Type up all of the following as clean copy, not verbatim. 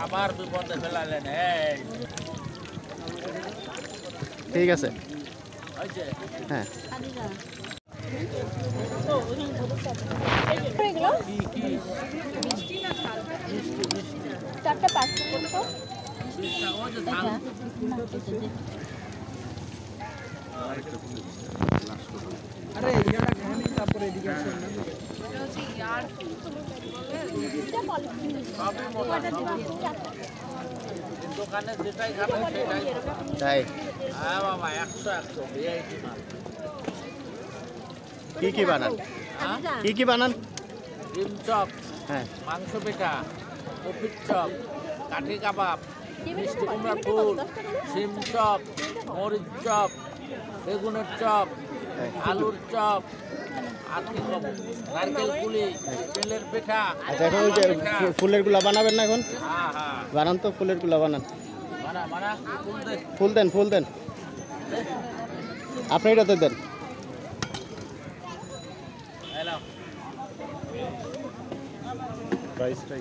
আবার বিপদে ফেলালেন। ঠিক আছে হ্যাঁ চারটা পাঁচ তো আরে ইয়াটা খানি তারপরে এদিকে আসেন না দোকানে যেটাই খাবেন সেটাই তাই হ্যাঁ বাবা 100 ভিআইপি মাল। কি বানান কি বানান? ডিম চপ, হ্যাঁ মাংস পিঠা, কপির চপ, কাঠি কাবাব, মিষ্টি কুমড়া ফুল, শিম চপ, মরিচ চপ, বেগুনের চপ, আলুর চপ, আর কি কব, নারকেল পুলি, তেলের পিঠা। আচ্ছা এখন ওই যে ফুলের গুলা বানাবেন না এখন? হ্যাঁ হ্যাঁ বানান তো, ফুলের গুলা বানান। বানা ফুল দেন আপনি এটাতে দেন। হ্যালো প্রাইসটা এই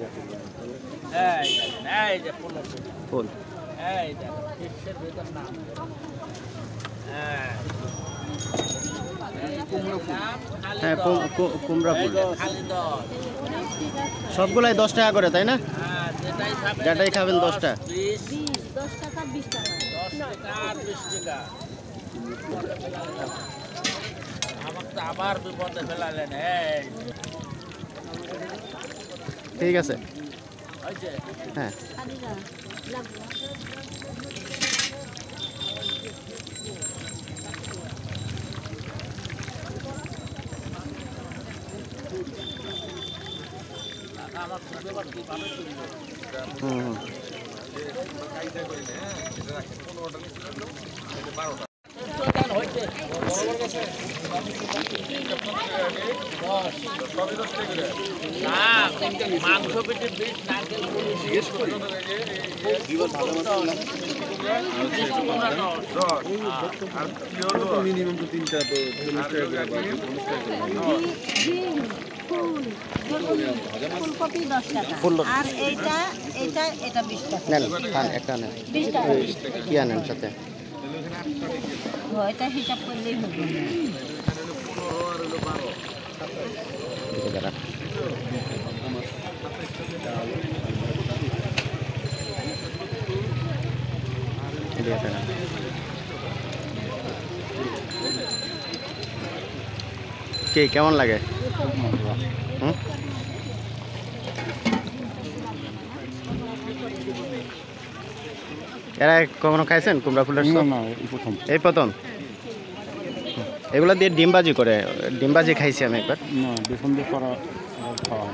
যে ফুল ফুল এই যে ফিশের ভিতর না হ্যাঁ কুমড়া ফুল খালি 10 সবগুলাই 10 টাকা করে তাই না? হ্যাঁ যেটাই খাবেন 10 টাকা। 10 টাকা 20 টাকা 10 টাকা আর 20 টাকা। আমাকে তো আবার বিপদে ফেলালেন। ঠিক আছে হয়েছে হ্যাঁ আমার এবার কি পাবে হুম মাংস পেটে বিট নারকেল জিজ্ঞেস করি মিনিমাম তো 3টা তো ফুলকপি 10 টাকা আর এটা 20 টাকা নেন খান একটা নেন 20 টাকা কি আনেন সাথে? এটা হিসাব করলেই হবে কি কেমন লাগে? হুম এরা কখনো খাইছেন কুমড়া ফুলের চপ? এই প্রথম। এগুলো দিয়ে ডিমবাজি করে, ডিমবাজি খাইছি আমি একবার। না বেসন দিয়ে করা খাওয়া